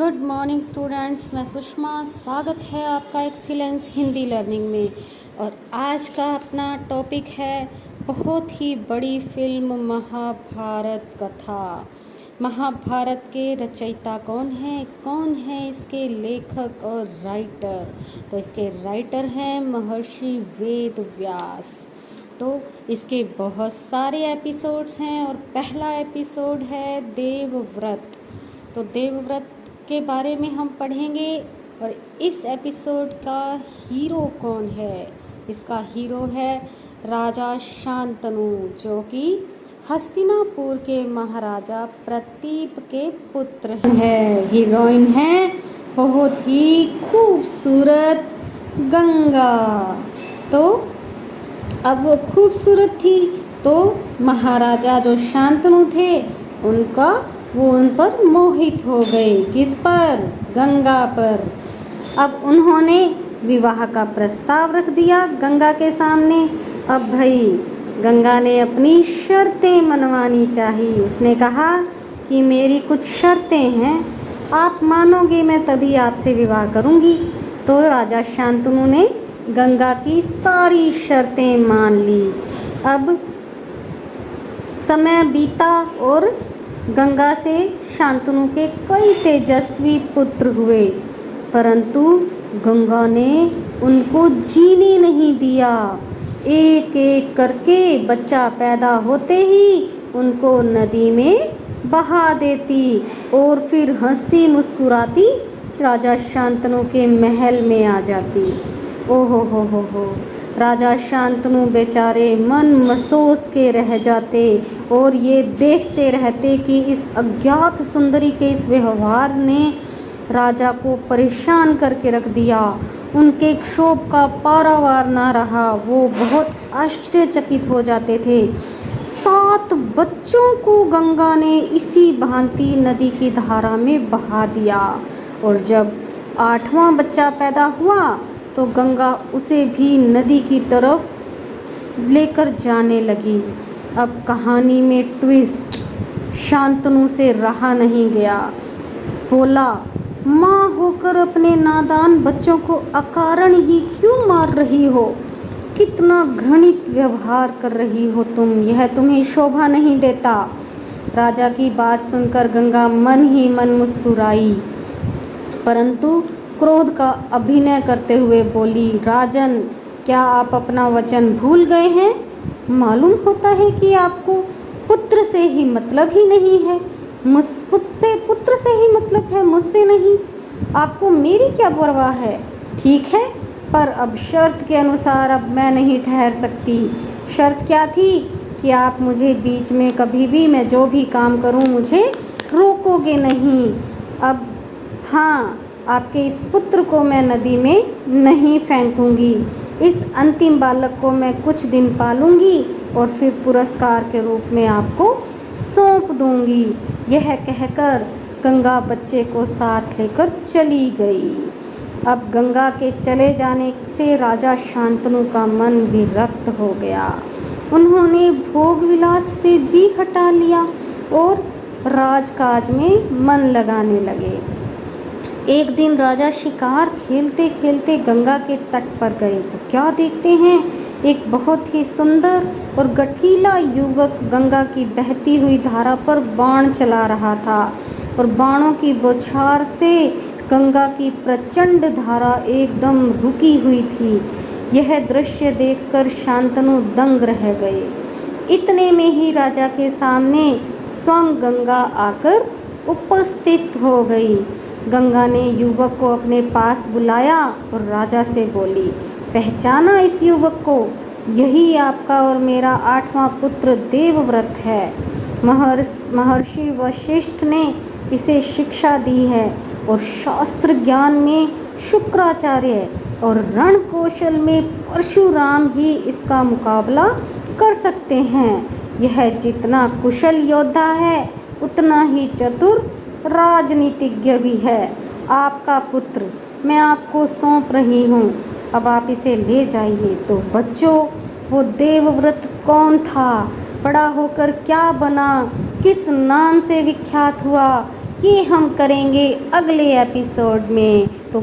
Good morning students, मैं सुषमा। स्वागत है आपका एक्सीलेंस हिंदी लर्निंग में। और आज का अपना टॉपिक है बहुत ही बड़ी फिल्म महाभारत कथा। महाभारत के रचयिता कौन है इसके लेखक और राइटर? तो इसके राइटर हैं महर्षि वेद व्यास। तो इसके बहुत सारे एपिसोड्स हैं और पहला एपिसोड है देवव्रत। तो देवव्रत के बारे में हम पढ़ेंगे। और इस एपिसोड का हीरो कौन है? इसका हीरो है राजा शांतनु, जो कि हस्तिनापुर के महाराजा प्रतीप के पुत्र है। हीरोइन है बहुत ही खूबसूरत गंगा। तो अब वो खूबसूरत थी तो महाराजा जो शांतनु थे वो उन पर मोहित हो गए। किस पर? गंगा पर। अब उन्होंने विवाह का प्रस्ताव रख दिया गंगा के सामने। अब भाई गंगा ने अपनी शर्तें मनवानी चाहिए। उसने कहा कि मेरी कुछ शर्तें हैं, आप मानोगे मैं तभी आपसे विवाह करूंगी। तो राजा शांतनु ने गंगा की सारी शर्तें मान ली। अब समय बीता और गंगा से शांतनु के कई तेजस्वी पुत्र हुए, परंतु गंगा ने उनको जीने नहीं दिया। एक एक करके बच्चा पैदा होते ही उनको नदी में बहा देती और फिर हंसती मुस्कुराती राजा शांतनु के महल में आ जाती। ओहो हो। राजा शांतनु बेचारे मन मसोस के रह जाते और ये देखते रहते कि इस अज्ञात सुंदरी के इस व्यवहार ने राजा को परेशान करके रख दिया। उनके क्षोभ का पारावार ना रहा। वो बहुत आश्चर्यचकित हो जाते थे। 7 बच्चों को गंगा ने इसी भांति नदी की धारा में बहा दिया और जब 8वां बच्चा पैदा हुआ तो गंगा उसे भी नदी की तरफ लेकर जाने लगी। अब कहानी में ट्विस्ट। शांतनु से रहा नहीं गया। बोला, माँ होकर अपने नादान बच्चों को अकारण ही क्यों मार रही हो? कितना घृणित व्यवहार कर रही हो तुम, यह तुम्हें शोभा नहीं देता। राजा की बात सुनकर गंगा मन ही मन मुस्कुराई, परंतु क्रोध का अभिनय करते हुए बोली, राजन, क्या आप अपना वचन भूल गए हैं? मालूम होता है कि आपको पुत्र से ही मतलब ही नहीं है। पुत्र से ही मतलब है, मुझसे नहीं। आपको मेरी क्या परवाह है? ठीक है, पर अब शर्त के अनुसार अब मैं नहीं ठहर सकती। शर्त क्या थी? कि आप मुझे बीच में कभी भी मैं जो भी काम करूं मुझे रोकोगे नहीं। अब हाँ, आपके इस पुत्र को मैं नदी में नहीं फेंकूंगी। इस अंतिम बालक को मैं कुछ दिन पालूंगी और फिर पुरस्कार के रूप में आपको सौंप दूंगी। यह कहकर गंगा बच्चे को साथ लेकर चली गई। अब गंगा के चले जाने से राजा शांतनु का मन विरक्त हो गया। उन्होंने भोग विलास से जी हटा लिया और राजकाज में मन लगाने लगे। एक दिन राजा शिकार खेलते खेलते गंगा के तट पर गए तो क्या देखते हैं, एक बहुत ही सुंदर और गठीला युवक गंगा की बहती हुई धारा पर बाण चला रहा था और बाणों की बौछार से गंगा की प्रचंड धारा एकदम रुकी हुई थी। यह दृश्य देखकर शांतनु दंग रह गए। इतने में ही राजा के सामने स्वयं गंगा आकर उपस्थित हो गई। गंगा ने युवक को अपने पास बुलाया और राजा से बोली, पहचाना इस युवक को? यही आपका और मेरा 8वां पुत्र देवव्रत है। महर्षि वशिष्ठ ने इसे शिक्षा दी है और शास्त्र ज्ञान में शुक्राचार्य और रण कौशल में परशुराम ही इसका मुकाबला कर सकते हैं। यह जितना कुशल योद्धा है उतना ही चतुर राजनीतिज्ञ भी है। आपका पुत्र मैं आपको सौंप रही हूँ, अब आप इसे ले जाइए। तो बच्चों, वो देवव्रत कौन था? बड़ा होकर क्या बना? किस नाम से विख्यात हुआ? ये हम करेंगे अगले एपिसोड में। तो